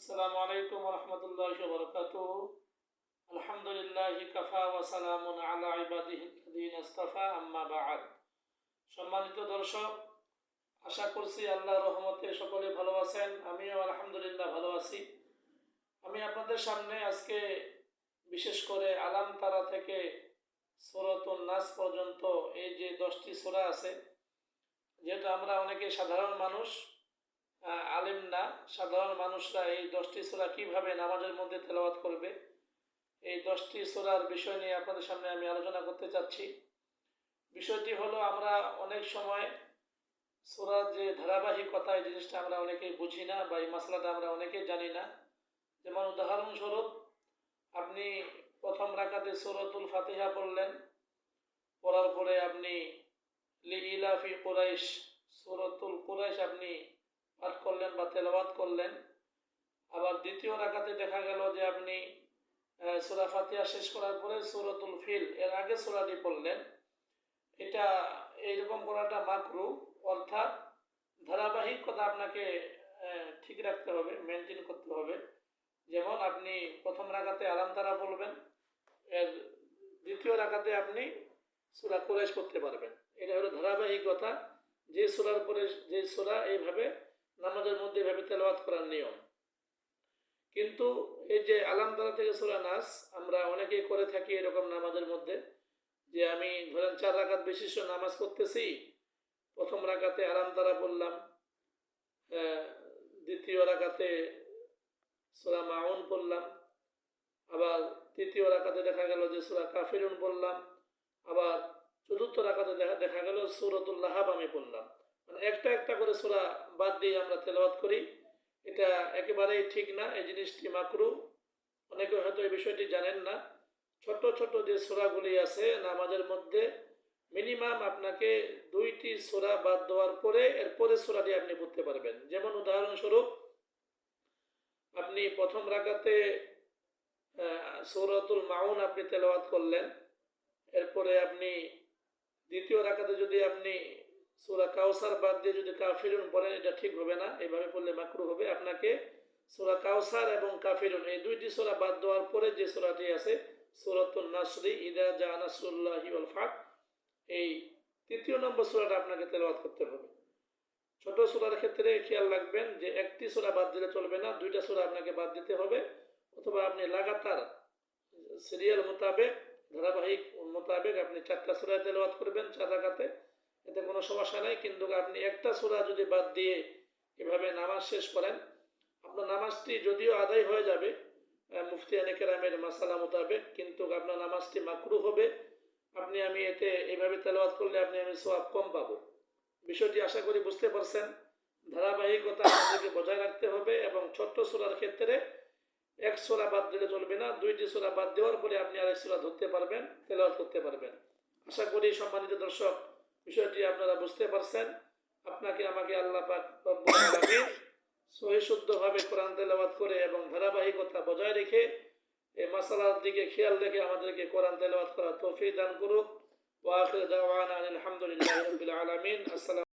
আসসালামু আলাইকুম ওয়া রাহমাতুল্লাহি ওয়া বারাকাতুহু। আলহামদুলিল্লাহি কাফা ওয়া সালামুন আলা ইবাদিহিল্লাযীনা ইসতাফা, আম্মা বা'দ। সম্মানিত দর্শক, আশা করছি আল্লাহর রহমতে সকলে ভালো আছেন। আমিও আলহামদুলিল্লাহ ভালো আছি। আমি আপনাদের সামনে আজকে বিশেষ করে আলাম তারা থেকে সূরাতুন নাস পর্যন্ত এই যে 10টি সূরা আছে, যেহেতু আমরা অনেকে সাধারণ মানুষ, আলেম না, সাধারণ মানুষরা এই 10টি সূরা কিভাবে নামাজের মধ্যে তেলাওয়াত করবে, এই 10টি সূরার বিষয় নিয়ে আপনাদের সামনে আমি আলোচনা করতে চাচ্ছি। বিষয়টি হলো, আমরা অনেক সময় সূরার যে ধারাবাহিকতা, এই জিনিসটা আমরা অনেকেই বুঝি না, বা এই মাসলাটা আমরা অনেকেই জানি না। যেমন উদাহরণস্বরূপ, আপনি প্রথম রাকাতে সূরাতুল ফাতিহা পড়লেন, পড়ার পরে আপনি লিইলাফি কুরাইশ, সূরাতুল কুরাইশ আপনি পাঠ করলেন বা তেলাওয়াত করলেন। আবার দ্বিতীয় রাকাতে দেখা গেল যে আপনি সূরা ফাতিহা শেষ করার পরে সূরাতুল ফিল, এর আগে সূরাটি পড়লেন। এটা এইরকম করাটা মাকরুহ, অর্থাৎ ধারাবাহিকতা আপনাকে ঠিক রাখতে হবে, মেনটেন করতে হবে। যেমন আপনি প্রথম রাকাতে আলাম তারা বলবেন, এর দ্বিতীয় রাকাতে আপনি সূরা কুরাইশ পড়তে পারবেন। এটা হলো ধারাবাহিকতা, যে সূরার পরে যে সূরা, এইভাবে নামাজের মধ্যে এভাবে তেলাওয়াত করার নিয়ম। কিন্তু এই যে আলাম তারা থেকে সূরা নাস আমরা অনেকেই করে থাকি এরকম নামাজের মধ্যে, যে আমি ধরেন 4 রাকাত বিশিষ্ট নামাজ করতেছি, প্রথম রাকাতে আলাম তারা বললাম, দ্বিতীয় রাকাতে সূরা মাউন পড়লাম, আবার তৃতীয় রাকাতে দেখা গেল যে সূরা কাফিরুন পড়লাম, আবার চতুর্থ রাকাতে দেখা গেল সূরাতুল লাহাব আমি পড়লাম। মানে একটা একটা করে সূরা বাদ দিয়ে আমরা তেলাওয়াত করি। এটা একেবারেই ঠিক না, এই জিনিসটি মাকরুহ। অনেকে হয়তো এই বিষয়টি জানেন না। ছোট ছোট যে সূরাগুলি আছে নামাজের মধ্যে, মিনিমাম আপনাকে 2টি সূরা বাদ দেওয়ার পরে এরপরে সূরাটি আপনি পড়তে পারবেন। যেমন উদাহরণস্বরূপ, আপনি প্রথম রাকাতে সূরাতুল মাউন আপনি তেলাওয়াত করলেন, এরপরে আপনি দ্বিতীয় রাকাতে যদি আপনি সূরা কাউসার বাদ দিয়ে যদি কাফিরুন পড়েন, এটা ঠিক হবে না, এইভাবে পড়লে মাকরুহ হবে। আপনাকে সূরা কাউসার এবং কাফিরুন এই 2টি সূরা বাদ দেওয়ার পরে যে সূরাটি আছে সূরাতুন নাসরি, ইযা জা নাসরুল্লাহি ওয়াল ফাত, এই 3য় নম্বর সূরাটা আপনাকে তেলাওয়াত করতে হবে। ছোট সূরার ক্ষেত্রে খেয়াল রাখবেন যে একটি সূরা বাদ দিলে চলবে না, 2টা সূরা আপনাকে বাদ দিতে হবে, অথবা আপনি লাগাতার সিরিয়াল মোতাবেক, ধারাবাহিক মোতাবেক আপনি 4টা সূরা তেলাওয়াত করবেন 4 রাকাতে, এতে কোনো সমস্যা নাই। কিন্তু আপনি একটা সূরা যদি বাদ দিয়ে এভাবে নামাজ শেষ করেন, আপনার নামাজটি যদিও আদায় হয়ে যাবে মুফতিয়ানে কেরামের মাসালা মোতাবেক, কিন্তু আপনার নামাজটি মাকরুহ হবে। আমি এতে এভাবে তেলাওয়াত করলে আমি সওয়াব কম পাবো। বিষয়টি আশা করি বুঝতে পারছেন। ধারাবাহিকতা আমাদেরকে বজায় রাখতে হবে, এবং ছোট্ট সূরার ক্ষেত্রে এক সূরা বাদ দিলে চলবে না, 2টি সূরা বাদ দেওয়ার পরে আপনি আরেক সূরা ধরতে পারবেন, তেলাওয়াত করতে পারবেন। আশা করি সম্মানিত দর্শক বিষয়টি আপনারা বুঝতে পারছেন। আপনাকে আমাকে আল্লাহ পাক রব্বুল আলামিন সহি শুদ্ধভাবে কোরআন তেলাওয়াত করে এবং ধারাবাহিকতা বজায় রেখে এই মাসালার দিকে খেয়াল রেখে আমাদেরকে কোরআন তেলাওয়াত করার তৌফিক দান করুক। ওয়া আখিরু দাওয়ানা আলহামদুলিল্লাহি রাব্বিল আলামিন। আসসালামু